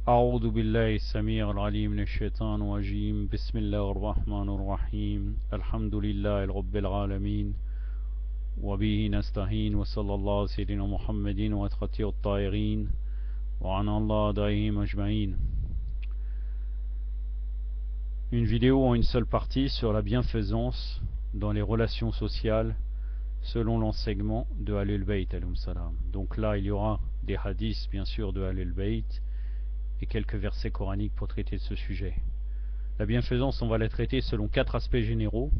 أعوذ بالله السميع العليم من الشيطان الرجيم بسم الله الرحمن الرحيم الحمد لله رب العالمين وبه نستعين وصلى الله سيدنا محمد وخاتم الطاهرين وعلى الله دائهم أجمعين. Une vidéo en une seule partie sur la bienfaisance dans les relations sociales selon l'enseignement de Ahlul Bayt alayhim salam. Donc là il y aura des hadiths bien sûr de Ahlul Bayt et quelques versets coraniques pour traiter de ce sujet. La bienfaisance, on va la traiter selon 4 aspects généraux.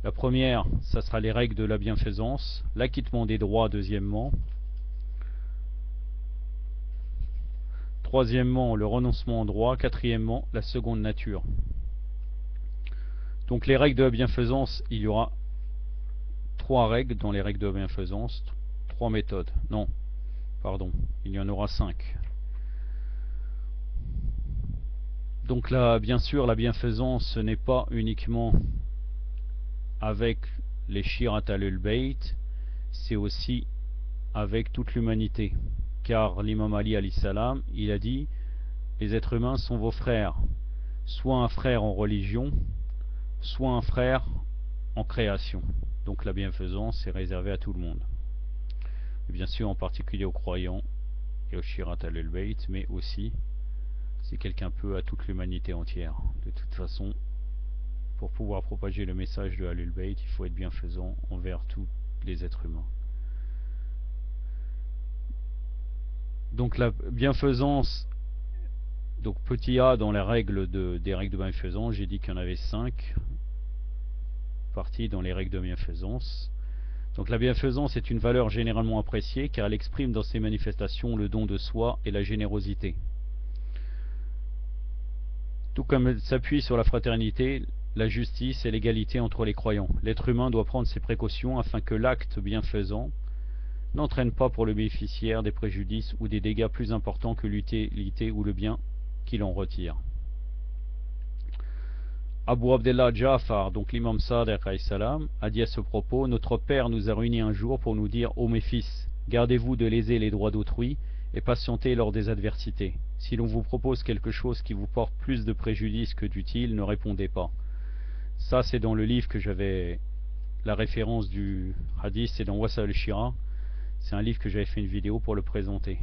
La première, ça sera les règles de la bienfaisance, l'acquittement des droits deuxièmement. Troisièmement, le renoncement en droit. Quatrièmement, la seconde nature. Donc les règles de la bienfaisance, il y aura 3 règles dans les règles de la bienfaisance, 3 méthodes. Non, pardon, il y en aura 5. Donc là, bien sûr, la bienfaisance, ce n'est pas uniquement avec les Shirat Ahlul Bayt, c'est aussi avec toute l'humanité. Car l'imam Ali alayhi salam, il a dit, les êtres humains sont vos frères, soit un frère en religion, soit un frère en création. Donc la bienfaisance est réservée à tout le monde. Et bien sûr, en particulier aux croyants et aux Shirat Ahlul Bayt, mais aussi si quelqu'un peut à toute l'humanité entière. De toute façon, pour pouvoir propager le message de Ahlul Bayt, il faut être bienfaisant envers tous les êtres humains. Donc la bienfaisance, donc petit a dans les règles des règles de bienfaisance, j'ai dit qu'il y en avait 5 parties dans les règles de bienfaisance. Donc la bienfaisance est une valeur généralement appréciée car elle exprime dans ses manifestations le don de soi et la générosité. Tout comme elle s'appuie sur la fraternité, la justice et l'égalité entre les croyants. L'être humain doit prendre ses précautions afin que l'acte bienfaisant n'entraîne pas pour le bénéficiaire des préjudices ou des dégâts plus importants que l'utilité ou le bien qu'il en retire. Abu Abdallah Ja'far, donc l'imam Sadiq alayhi salam, a dit à ce propos: notre père nous a réunis un jour pour nous dire: ô mes fils, gardez-vous de léser les droits d'autrui et patientez lors des adversités. Si l'on vous propose quelque chose qui vous porte plus de préjudice que d'utile, ne répondez pas. Ça, c'est dans le livre que j'avais la référence du hadith, c'est dans Wasa al-Shira. C'est un livre que j'avais fait une vidéo pour le présenter,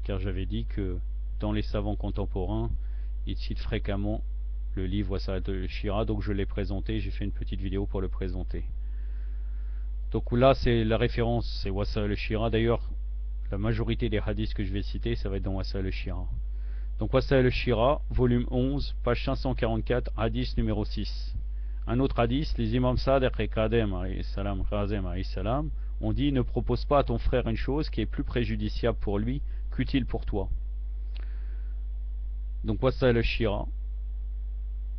car j'avais dit que dans les savants contemporains, ils citent fréquemment le livre Wasa al-Shira, donc je l'ai présenté, j'ai fait une petite vidéo pour le présenter. Donc là, c'est la référence, c'est Wasa al-Shira. D'ailleurs, la majorité des hadiths que je vais citer, ça va être dans Wasa al-Shira. Donc Wasa al-Shira, volume 11, page 544, hadith numéro 6. Un autre hadith, les imams Sadiq et Kadem alayhi salam ont dit: ne propose pas à ton frère une chose qui est plus préjudiciable pour lui qu'utile pour toi. Donc Wasa al-Shira,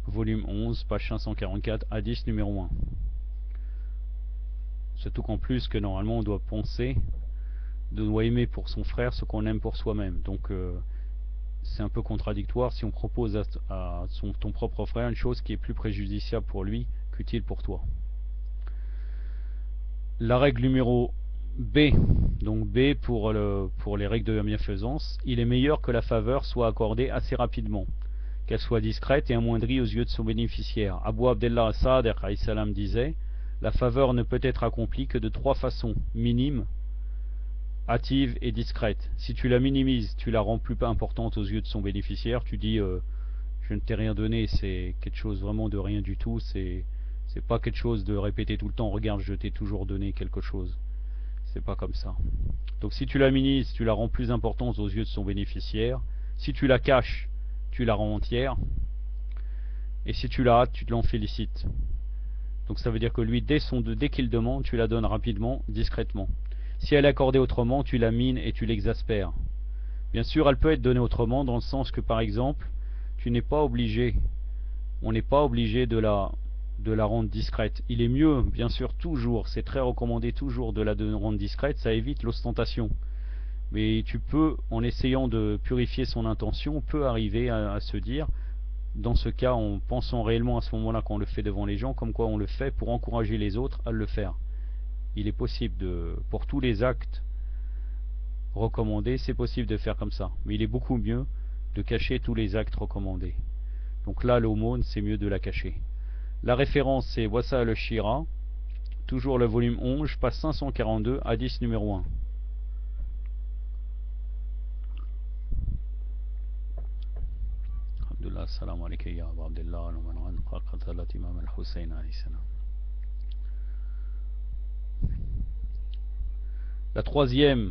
volume 11, page 544, hadith numéro 1. Surtout qu'en plus que normalement on doit penser, on doit aimer pour son frère ce qu'on aime pour soi-même. Donc c'est un peu contradictoire si on propose à ton propre frère une chose qui est plus préjudiciable pour lui qu'utile pour toi. La règle numéro B, donc B pour les règles de la bienfaisance: il est meilleur que la faveur soit accordée assez rapidement, qu'elle soit discrète et amoindrie aux yeux de son bénéficiaire. Abu Abdallah Sadiq alayhi salam disait: la faveur ne peut être accomplie que de 3 façons minimes, hâtive et discrète. Si tu la minimises, tu la rends plus importante aux yeux de son bénéficiaire, tu dis je ne t'ai rien donné, c'est quelque chose vraiment de rien du tout, c'est pas quelque chose de répéter tout le temps, regarde je t'ai toujours donné quelque chose, c'est pas comme ça. Donc si tu la minimises, tu la rends plus importante aux yeux de son bénéficiaire. Si tu la caches, tu la rends entière, et si tu la hâtes, tu te l'en félicites. Donc ça veut dire que lui, dès qu'il demande, tu la donnes rapidement, discrètement. Si elle est accordée autrement, tu la mines et tu l'exaspères. Bien sûr, elle peut être donnée autrement, dans le sens que, par exemple, tu n'es pas obligé, on n'est pas obligé de la rendre discrète. Il est mieux, bien sûr, toujours, c'est très recommandé toujours de la rendre discrète, ça évite l'ostentation. Mais tu peux, en essayant de purifier son intention, on peut arriver à se dire, dans ce cas, en pensant réellement à ce moment-là qu'on le fait devant les gens, comme quoi on le fait pour encourager les autres à le faire. Il est possible pour tous les actes recommandés, c'est possible de faire comme ça. Mais il est beaucoup mieux de cacher tous les actes recommandés. Donc là, l'aumône, c'est mieux de la cacher. La référence, c'est Wasa al-Shira, toujours le volume 11, page 542, hadith numéro 1. Alhamdulillah, salam alaykum ya Abu Abdullah, imam al-Hussein alayhi salam. La troisième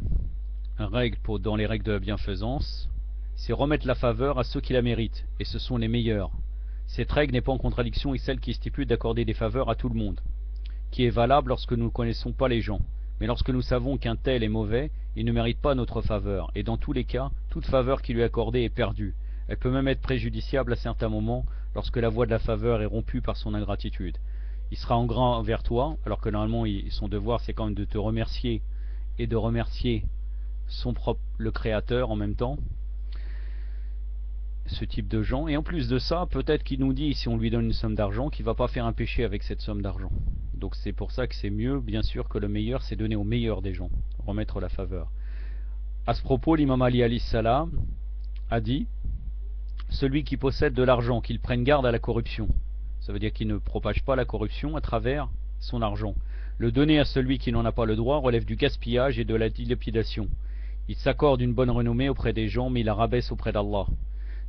règle dans les règles de la bienfaisance, c'est remettre la faveur à ceux qui la méritent, et ce sont les meilleurs. Cette règle n'est pas en contradiction avec celle qui stipule d'accorder des faveurs à tout le monde, qui est valable lorsque nous ne connaissons pas les gens. Mais lorsque nous savons qu'un tel est mauvais, il ne mérite pas notre faveur, et dans tous les cas, toute faveur qui lui est accordée est perdue. Elle peut même être préjudiciable à certains moments lorsque la voie de la faveur est rompue par son ingratitude. Il sera ingrat envers toi, alors que normalement son devoir c'est quand même de te remercier et de remercier le Créateur en même temps, ce type de gens. Et en plus de ça, peut-être qu'il nous dit, si on lui donne une somme d'argent, qu'il ne va pas faire un péché avec cette somme d'argent. Donc c'est pour ça que c'est mieux, bien sûr, que le meilleur, c'est donner au meilleur des gens, remettre la faveur. À ce propos, l'imam Ali alayhi salam a dit, celui qui possède de l'argent, qu'il prenne garde à la corruption. Ça veut dire qu'il ne propage pas la corruption à travers son argent. Le donner à celui qui n'en a pas le droit relève du gaspillage et de la dilapidation. Il s'accorde une bonne renommée auprès des gens, mais il la rabaisse auprès d'Allah.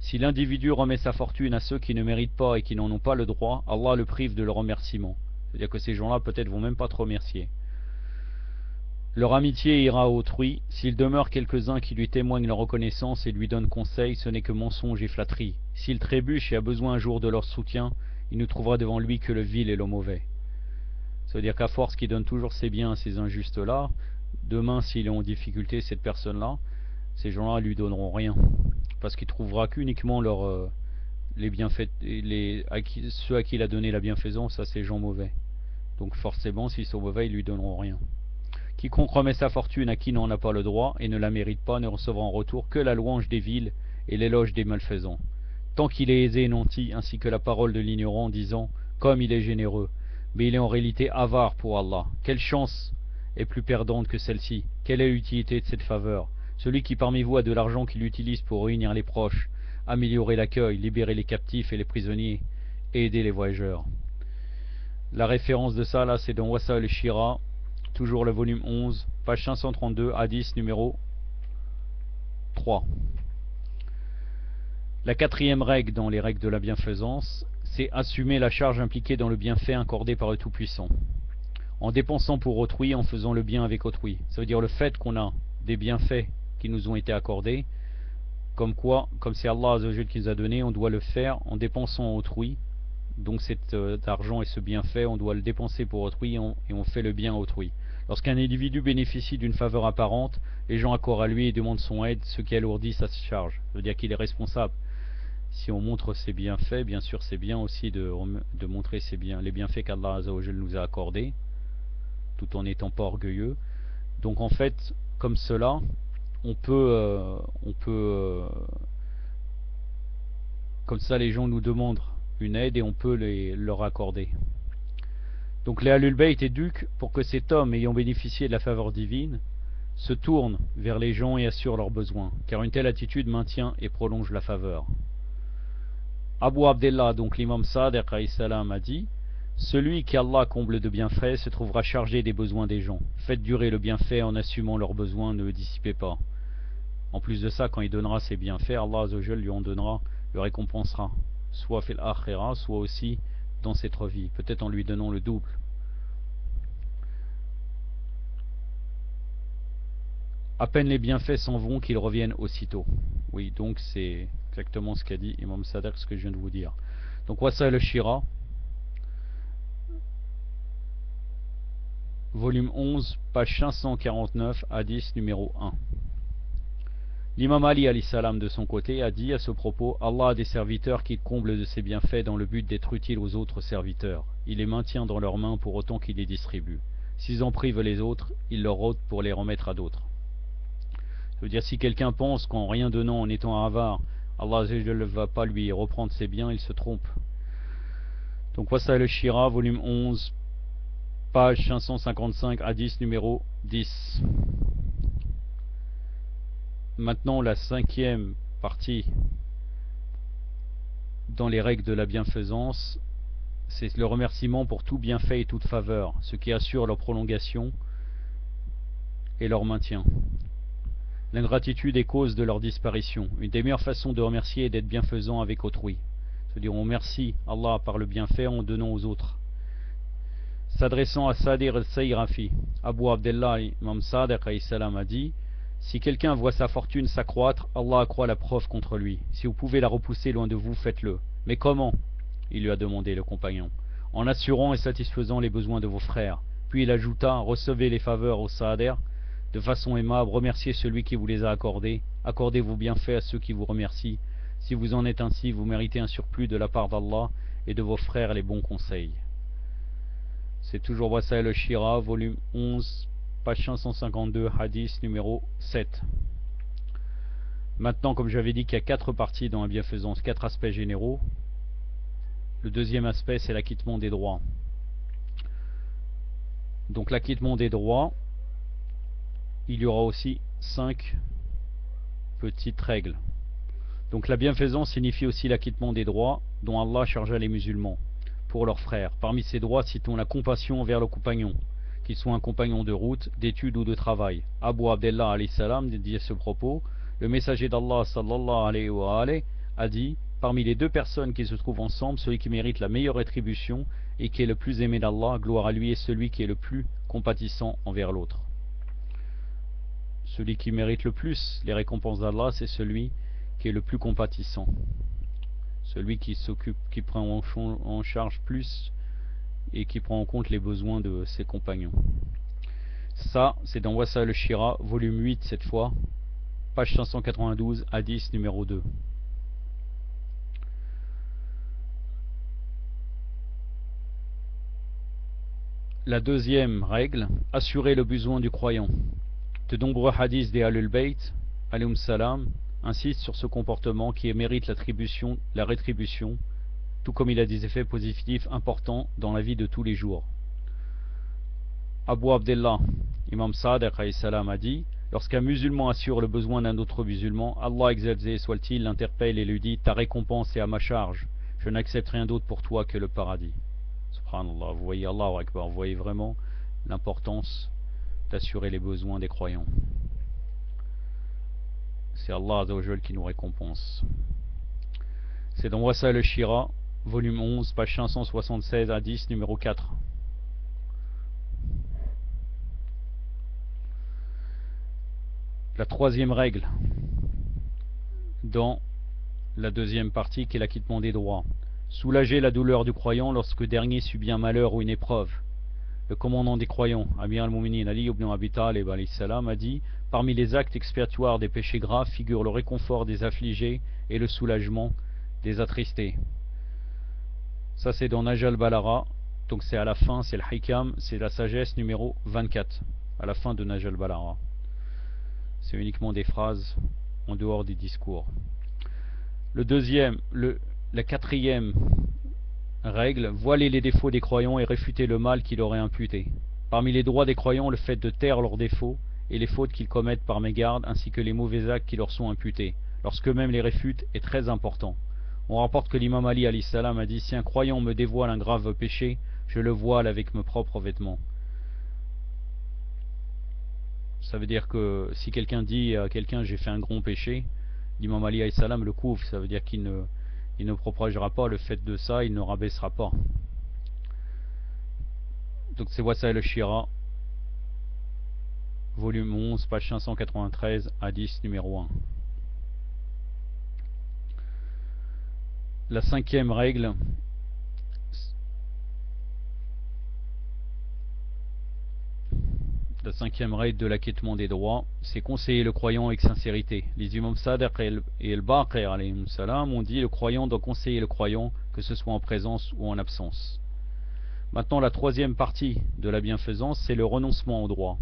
Si l'individu remet sa fortune à ceux qui ne méritent pas et qui n'en ont pas le droit, Allah le prive de leur remerciement. C'est-à-dire que ces gens-là peut-être vont même pas te remercier. Leur amitié ira à autrui. S'il demeure quelques-uns qui lui témoignent leur reconnaissance et lui donnent conseil, ce n'est que mensonge et flatterie. S'il trébuche et a besoin un jour de leur soutien, il ne trouvera devant lui que le vil et le mauvais. Ça veut dire qu'à force qu'il donne toujours ses biens à ces injustes-là, demain s'il est en difficulté, cette personne-là, ces gens-là lui donneront rien. Parce qu'il trouvera qu'uniquement les bienfaits, ceux à qui il a donné la bienfaisance, à ces gens mauvais. Donc forcément, s'ils sont mauvais, ils lui donneront rien. Quiconque remet sa fortune à qui n'en a pas le droit et ne la mérite pas ne recevra en retour que la louange des vils et l'éloge des malfaisants. Tant qu'il est aisé et nanti, ainsi que la parole de l'ignorant disant « Comme il est généreux », mais il est en réalité avare pour Allah. Quelle chance est plus perdante que celle-ci? Quelle est l'utilité de cette faveur? Celui qui parmi vous a de l'argent qu'il utilise pour réunir les proches, améliorer l'accueil, libérer les captifs et les prisonniers, et aider les voyageurs. La référence de ça, là, c'est dans Wasa al-Shira, toujours le volume 11, page 532, hadith numéro 3. La quatrième règle dans les règles de la bienfaisance, c'est assumer la charge impliquée dans le bienfait accordé par le Tout-Puissant. En dépensant pour autrui, en faisant le bien avec autrui. Ça veut dire le fait qu'on a des bienfaits qui nous ont été accordés, comme c'est Allah Azzawajal qui nous a donné, on doit le faire en dépensant autrui. Donc cet argent et ce bienfait, on doit le dépenser pour autrui et on fait le bien à autrui. Lorsqu'un individu bénéficie d'une faveur apparente, les gens accourent à lui et demandent son aide, ce qui alourdit sa charge. Ça veut dire qu'il est responsable. Si on montre ses bienfaits, bien sûr c'est bien aussi de montrer les bienfaits qu'Allah Azzawajal nous a accordés, tout en n'étant pas orgueilleux. Donc en fait, comme cela, comme ça les gens nous demandent une aide et on peut leur accorder. Donc les Ahlul Bayt éduquent pour que cet homme ayant bénéficié de la faveur divine se tourne vers les gens et assure leurs besoins, car une telle attitude maintient et prolonge la faveur. Abu Abdullah, donc l'imam Sadiq alayhi salam, a dit: celui qui Allah comble de bienfaits se trouvera chargé des besoins des gens. Faites durer le bienfait en assumant leurs besoins, ne le dissipez pas. En plus de ça, quand il donnera ses bienfaits, Allah Azzawajal lui en donnera, le récompensera, soit fil akhira, soit aussi dans cette vie, peut-être en lui donnant le double. À peine les bienfaits s'en vont qu'ils reviennent aussitôt. Oui, donc c'est exactement ce qu'a dit Imam Sadiq, ce que je viens de vous dire. Donc Wasa al-Shira, volume 11, page 549, hadith numéro 1. L'imam Ali alayhi salam de son côté a dit à ce propos: Allah a des serviteurs qui comblent de ses bienfaits dans le but d'être utiles aux autres serviteurs. Il les maintient dans leurs mains pour autant qu'il les distribue. S'ils en privent les autres, il leur ôte pour les remettre à d'autres. Ça veut dire, si quelqu'un pense qu'en rien donnant, en étant avare, Allah ne va pas lui reprendre ses biens, il se trompe. Donc Wasa al-Shira, volume 11, page 555, hadith numéro 10. Maintenant la cinquième partie dans les règles de la bienfaisance, c'est le remerciement pour tout bienfait et toute faveur, ce qui assure leur prolongation et leur maintien. L'ingratitude est cause de leur disparition. Une des meilleures façons de remercier est d'être bienfaisant avec autrui. C'est-à-dire on remercie Allah par le bienfait en donnant aux autres. S'adressant à Sadir al-Sayrafi, Abu Abdullah Imam Sadiq salam a dit: si quelqu'un voit sa fortune s'accroître, Allah accroît la preuve contre lui. Si vous pouvez la repousser loin de vous, faites-le. Mais comment? Il lui a demandé le compagnon. En assurant et satisfaisant les besoins de vos frères. Puis il ajouta: recevez les faveurs au Sadir de façon aimable, remerciez celui qui vous les a accordés, accordez vos bienfaits à ceux qui vous remercient. Si vous en êtes ainsi, vous méritez un surplus de la part d'Allah et de vos frères les bons conseils. C'est toujours Wasail al-Shira, volume 11, page 552, hadith numéro 7. Maintenant, comme j'avais dit qu'il y a 4 parties dans la bienfaisance, 4 aspects généraux. Le deuxième aspect, c'est l'acquittement des droits. Donc l'acquittement des droits, il y aura aussi 5 petites règles. Donc la bienfaisance signifie aussi l'acquittement des droits dont Allah chargea les musulmans pour leurs frères. Parmi ces droits, citons la compassion envers le compagnon, qu'il soit un compagnon de route, d'études ou de travail. Abu Abdullah alayhi salam dit à ce propos: le messager d'Allah sallallahu alayhi wa alayhi a dit: parmi les deux personnes qui se trouvent ensemble, celui qui mérite la meilleure rétribution et qui est le plus aimé d'Allah, gloire à lui, est celui qui est le plus compatissant envers l'autre. Celui qui mérite le plus les récompenses d'Allah, c'est celui qui est le plus compatissant. Celui qui s'occupe, qui prend en charge plus et qui prend en compte les besoins de ses compagnons. Ça, c'est dans Wasail al-Shira, volume 8 cette fois, page 592, hadith numéro 2. La deuxième règle, assurer le besoin du croyant. De nombreux hadiths des Ahlul Bayt, alayhum salam, insistent sur ce comportement qui mérite la rétribution, tout comme il a des effets positifs importants dans la vie de tous les jours. Abu Abdullah, Imam Sadiq salam a dit: lorsqu'un musulman assure le besoin d'un autre musulman, Allah exalté soit-il l'interpelle et lui dit: ta récompense est à ma charge, je n'accepte rien d'autre pour toi que le paradis. Subhanallah, vous voyez, Allahu Akbar, vous voyez vraiment l'importance d'assurer les besoins des croyants. C'est Allah Azza wa Jal qui nous récompense. C'est dans Wasail al-Shira, volume 11, page 576, hadith numéro 4. La troisième règle dans la deuxième partie, qui est l'acquittement des droits. Soulager la douleur du croyant lorsque dernier subit un malheur ou une épreuve. Le commandant des croyants, Amir al-Mu'minin Ali ibn Abi Talib alayhi salam, a dit: parmi les actes expiatoires des péchés graves figure le réconfort des affligés et le soulagement des attristés. Ça, c'est dans Nahj al-Balagha, donc c'est à la fin, c'est le Hikam, c'est la sagesse numéro 24, à la fin de Nahj al-Balagha. C'est uniquement des phrases en dehors des discours. La quatrième règle, voiler les défauts des croyants et réfuter le mal qu'il aurait imputé. Parmi les droits des croyants, le fait de taire leurs défauts et les fautes qu'ils commettent par mégarde, ainsi que les mauvais actes qui leur sont imputés, lorsqu'eux-mêmes les réfutent, est très important. On rapporte que l'imam Ali alayhi salam a dit: si un croyant me dévoile un grave péché, je le voile avec mes propres vêtements. Ça veut dire que si quelqu'un dit à quelqu'un: j'ai fait un grand péché, l'imam Ali alayhi salam le couvre. Ça veut dire qu'il ne propagera pas le fait de ça, il ne rabaissera pas. Donc c'est Wasail al-Shira, volume 11, page 593, hadith numéro 1. La cinquième règle, de l'acquittement des droits, c'est conseiller le croyant avec sincérité. Les imams Sadiq et al-Baqir alayhim salam ont dit: le croyant doit conseiller le croyant, que ce soit en présence ou en absence. Maintenant, la troisième partie de la bienfaisance, c'est le renoncement au droit.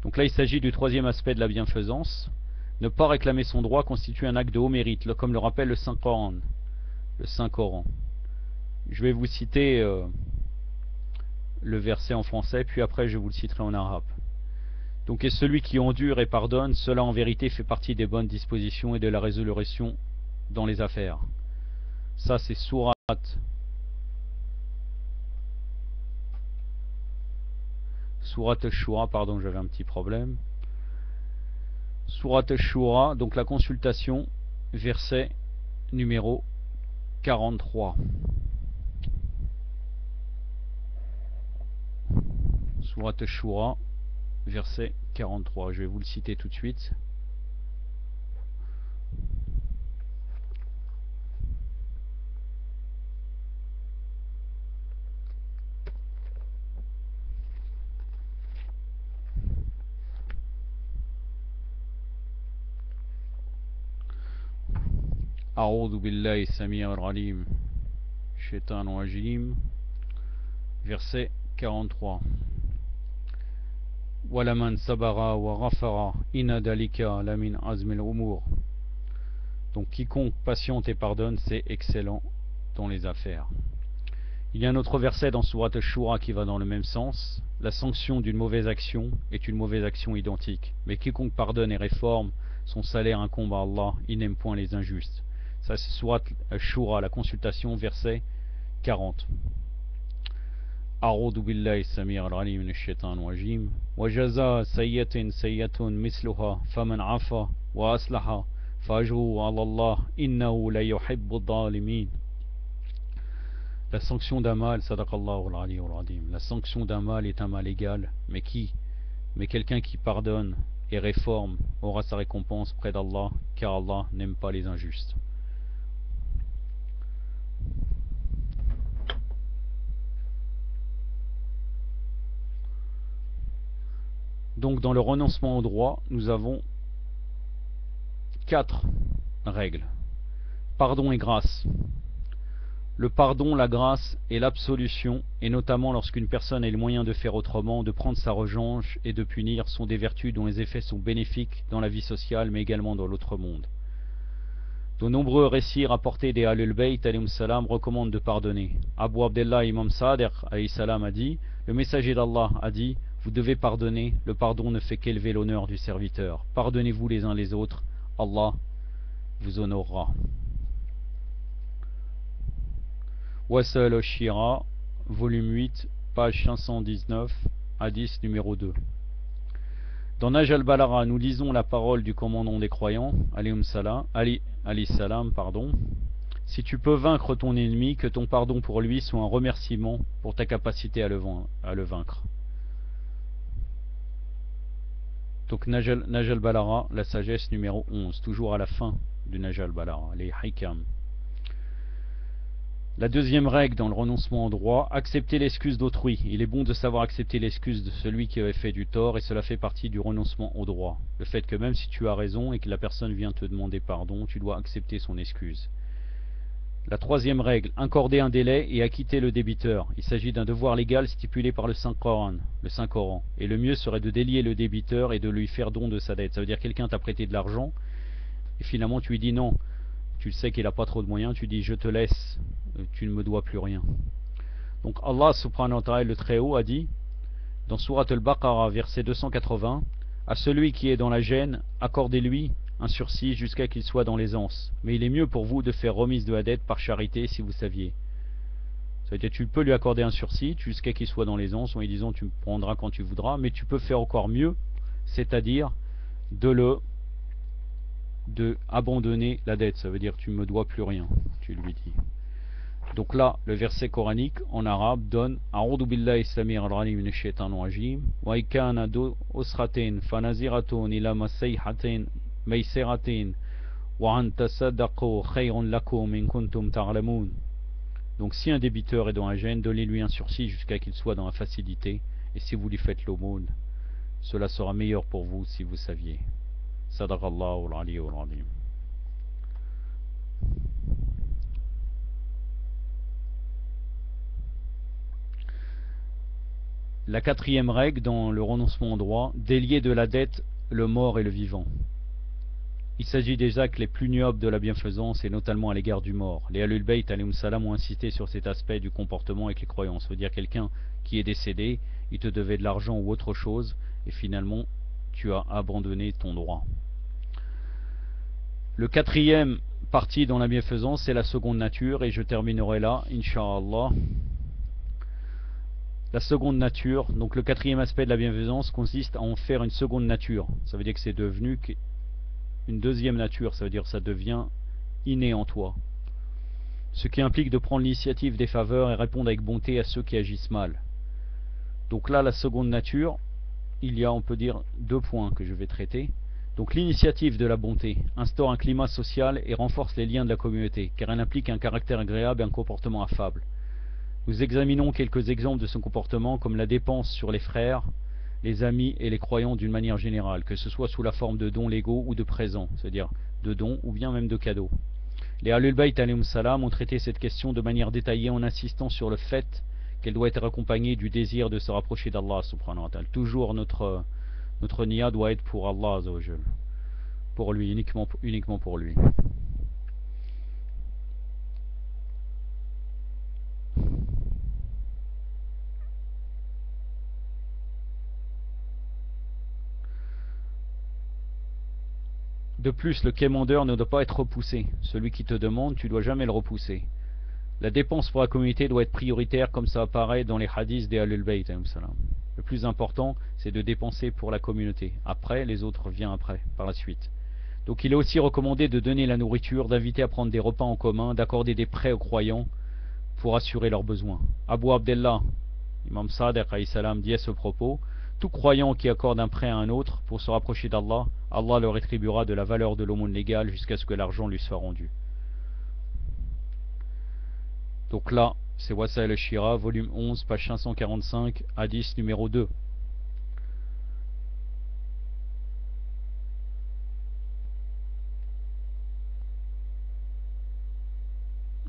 Donc là, il s'agit du troisième aspect de la bienfaisance. Ne pas réclamer son droit constitue un acte de haut mérite, comme le rappelle le Saint-Coran. Je vais vous citer le verset en français, puis après je vous le citerai en arabe. Donc, et celui qui endure et pardonne, cela en vérité fait partie des bonnes dispositions et de la résolution dans les affaires. Ça, c'est Surat al-Shura, pardon, j'avais un petit problème. Surat al-Shura, donc la consultation, verset numéro 43. Surat al-Shura, verset 43. Je vais vous le citer tout de suite. أعوذ بالله السميع العليم الشيطان الرجيم verset 43 ولمن صبر وغفر إن ذلك لمن عزم الأمور. Donc quiconque patiente et pardonne, c'est excellent dans les affaires. Il y a un autre verset dans Surat al-Shura qui va dans le même sens. La sanction d'une mauvaise action est une mauvaise action identique, mais quiconque pardonne et réforme, son salaire incombe à Allah, il n'aime point les injustes. Ça c'est Surat al-Shura, la consultation, verset 40. أعوذ بالله السميع العليم من الشيطان الرجيم وجزاء سيئة سيئة مثلها فمن عفا وأصلح فأجره على الله إنه لا يحب الظالمين. La sanction d'un mal, sadaqallahu al-ali al-adim, la sanction d'un mal est un mal égal, mais quelqu'un qui pardonne et réforme aura sa récompense près d'Allah, car Allah n'aime pas les injustes. Donc dans le renoncement au droit, nous avons 4 règles. Pardon et grâce. Le pardon, la grâce et l'absolution, et notamment lorsqu'une personne a le moyen de faire autrement, de prendre sa revanche et de punir, sont des vertus dont les effets sont bénéfiques dans la vie sociale, mais également dans l'autre monde. De nombreux récits rapportés des Ahlul Bayt alayhim salam recommandent de pardonner. Abu Abdullah Imam Sadiq alayhi salam a dit, le messager d'Allah a dit, vous devez pardonner, le pardon ne fait qu'élever l'honneur du serviteur. Pardonnez-vous les uns les autres, Allah vous honorera. Wasal al-Shira, volume 8, page 519, hadith numéro 2. Dans Naj al-Balara, nous lisons la parole du commandant des croyants, alayhi salam, pardon. Si tu peux vaincre ton ennemi, que ton pardon pour lui soit un remerciement pour ta capacité à le vaincre. Donc Naj al-Balara, la sagesse numéro 11, toujours à la fin du Naj al-Balara, les Hikam. La deuxième règle dans le renoncement au droit, accepter l'excuse d'autrui. Il est bon de savoir accepter l'excuse de celui qui avait fait du tort, et cela fait partie du renoncement au droit. Le fait que même si tu as raison et que la personne vient te demander pardon, tu dois accepter son excuse. La troisième règle, accorder un délai et acquitter le débiteur. Il s'agit d'un devoir légal stipulé par le Saint-Coran. Et le mieux serait de délier le débiteur et de lui faire don de sa dette. Ça veut dire que quelqu'un t'a prêté de l'argent, et finalement tu lui dis non. Tu sais qu'il n'a pas trop de moyens, tu dis je te laisse, tu ne me dois plus rien. Donc Allah subhanahu wa ta'ala le Très-Haut a dit dans Surat al-Baqarah verset 280, à celui qui est dans la gêne, accordez-lui un sursis jusqu'à qu'il soit dans l'aisance. Mais il est mieux pour vous de faire remise de la dette par charité si vous saviez. Ça veut dire tu peux lui accorder un sursis jusqu'à qu'il soit dans l'aisance, en lui disant tu me prendras quand tu voudras, mais tu peux faire encore mieux, c'est-à-dire de abandonner la dette. Ça veut dire tu ne me dois plus rien, tu lui dis. Donc là, le verset coranique en arabe donne A'udhu billahi samir al-alim minash shaitanir rajim wa ikana du usratin fanaziratun ila masayhatin maysiratin wa an tasaddaqu khayrun lakum in kuntum ta'lamun. Donc si un débiteur est dans la gêne, donnez-lui un sursis jusqu'à qu'il soit dans la facilité, et si vous lui faites l'aumône, cela sera meilleur pour vous si vous saviez. Sadaqallahu al-aliyyul azim. La quatrième règle dans le renoncement au droit, délier de la dette le mort et le vivant. Il s'agit des actes les plus nobles de la bienfaisance, et notamment à l'égard du mort. Les Ahlul Bayt alayhim salam ont insisté sur cet aspect du comportement avec les croyants. Ça veut dire quelqu'un qui est décédé, il te devait de l'argent ou autre chose, et finalement tu as abandonné ton droit. Le quatrième partie dans la bienfaisance, c'est la seconde nature, et je terminerai là, Inch'Allah. La seconde nature, donc le quatrième aspect de la bienfaisance consiste à en faire une seconde nature. Ça veut dire que c'est devenu une deuxième nature, ça veut dire que ça devient inné en toi. Ce qui implique de prendre l'initiative des faveurs et répondre avec bonté à ceux qui agissent mal. Donc là, la seconde nature, il y a, on peut dire, 2 points que je vais traiter. Donc l'initiative de la bonté instaure un climat social et renforce les liens de la communauté, car elle implique un caractère agréable et un comportement affable. Nous examinons quelques exemples de son comportement, comme la dépense sur les frères, les amis et les croyants d'une manière générale, que ce soit sous la forme de dons légaux ou de présents, c'est-à-dire de dons ou bien même de cadeaux. Les Ahlul Bayt alayhim salam ont traité cette question de manière détaillée en insistant sur le fait qu'elle doit être accompagnée du désir de se rapprocher d'Allah subhanahu wa ta'ala. Toujours notre niya doit être pour Allah azza wa jal, pour lui, uniquement pour lui. De plus, le quémandeur ne doit pas être repoussé. Celui qui te demande, tu ne dois jamais le repousser. La dépense pour la communauté doit être prioritaire, comme ça apparaît dans les hadiths des Ahlul Bayt. Le plus important, c'est de dépenser pour la communauté. Après, les autres viennent après, par la suite. Donc il est aussi recommandé de donner la nourriture, d'inviter à prendre des repas en commun, d'accorder des prêts aux croyants pour assurer leurs besoins. Abu Abdallah, Imam Sadiq alayhi salam, dit à ce propos: tout croyant qui accorde un prêt à un autre pour se rapprocher d'Allah, Allah le rétribuera de la valeur de l'aumône légale jusqu'à ce que l'argent lui soit rendu. Donc là, c'est Wasail al-Shira, volume 11, page 545, hadith numéro 2.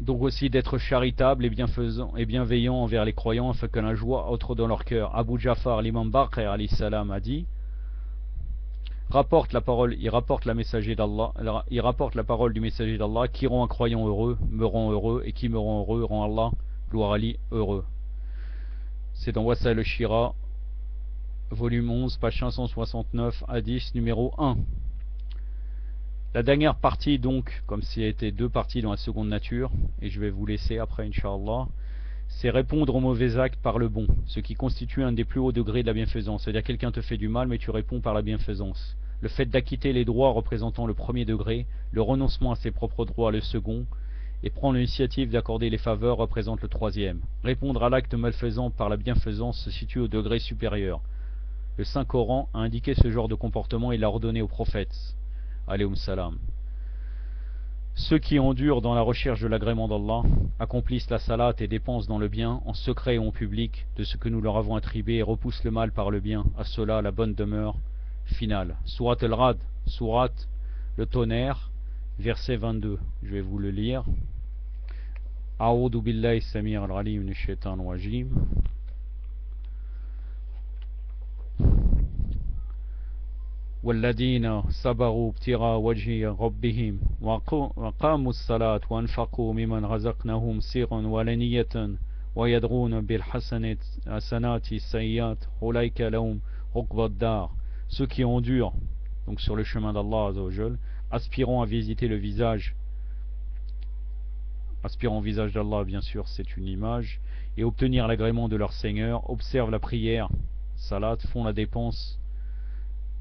Donc aussi d'être charitable et bienfaisant et bienveillant envers les croyants afin que la joie entre dans leur cœur. Abu Ja'far, l'imam Baqir alayhi salam, a dit, il rapporte la parole du messager d'Allah: qui rend un croyant heureux me rend heureux, et qui me rend heureux rend Allah, gloire à lui, heureux. C'est dans Wasail al-Shira, volume 11, page 569, hadith numéro 1. La dernière partie, donc, comme s'il y était 2 parties dans la seconde nature, et je vais vous laisser après, Inch'Allah, c'est répondre aux mauvais actes par le bon, ce qui constitue un des plus hauts degrés de la bienfaisance. C'est-à-dire quelqu'un te fait du mal, mais tu réponds par la bienfaisance. Le fait d'acquitter les droits représentant le premier degré, le renoncement à ses propres droits le second, et prendre l'initiative d'accorder les faveurs représente le troisième. Répondre à l'acte malfaisant par la bienfaisance se situe au degré supérieur. Le Saint-Coran a indiqué ce genre de comportement et l'a ordonné aux prophètes. Alayhum salam. Ceux qui endurent dans la recherche de l'agrément d'Allah, accomplissent la salat et dépensent dans le bien, en secret et en public, de ce que nous leur avons attribué, et repoussent le mal par le bien, à cela la bonne demeure finale. Surat al-Rad, Surat le tonnerre, verset 22. Je vais vous le lire. A'udhu billahi samir al-alim minash shaitanir rajim. والذين صبروا ابتغاء وجه ربهم وقاموا الصلاة وأنفقوا ممن رزقناهم سرا وعلانية ويدرون بالحسنات السيئات أولئك لهم عقبى الدار. Ceux qui endurent donc sur le chemin d'Allah Azza wa Jal, aspirant au visage d'Allah, bien sûr, c'est une image, et obtenir l'agrément de leur Seigneur, observent la prière, salat, font la dépense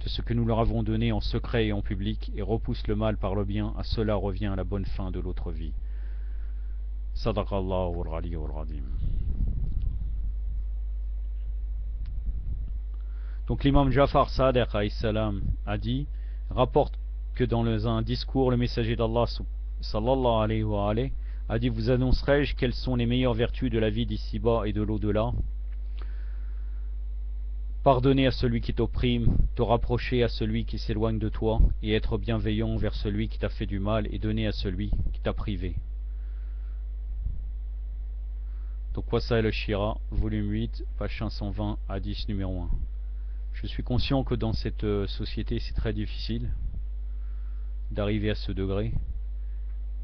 de ce que nous leur avons donné en secret et en public, et repoussent le mal par le bien, à cela revient la bonne fin de l'autre vie. Sadaqallahu al-Ghaliyyul Azim. Donc l'imam Ja'far Sadiq alayhi salam a dit, rapporte que dans un discours, le messager d'Allah sallallahu alayhi wa alayhi a dit: vous annoncerai-je quelles sont les meilleures vertus de la vie d'ici-bas et de l'au-delà? Pardonner à celui qui t'opprime, te rapprocher à celui qui s'éloigne de toi, et être bienveillant envers celui qui t'a fait du mal, et donner à celui qui t'a privé. Donc Wasail al-Shira, volume 8, page 520, hadith numéro 1. Je suis conscient que dans cette société c'est très difficile d'arriver à ce degré,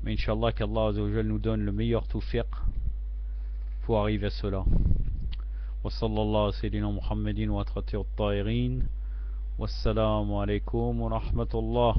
mais Inch'Allah qu'Allah Azza wa Jal nous donne le meilleur tawfiq pour arriver à cela. وصلى الله سيدنا محمد وأطهر الطاهرين Wassalamu alaikum wa rahmatullah.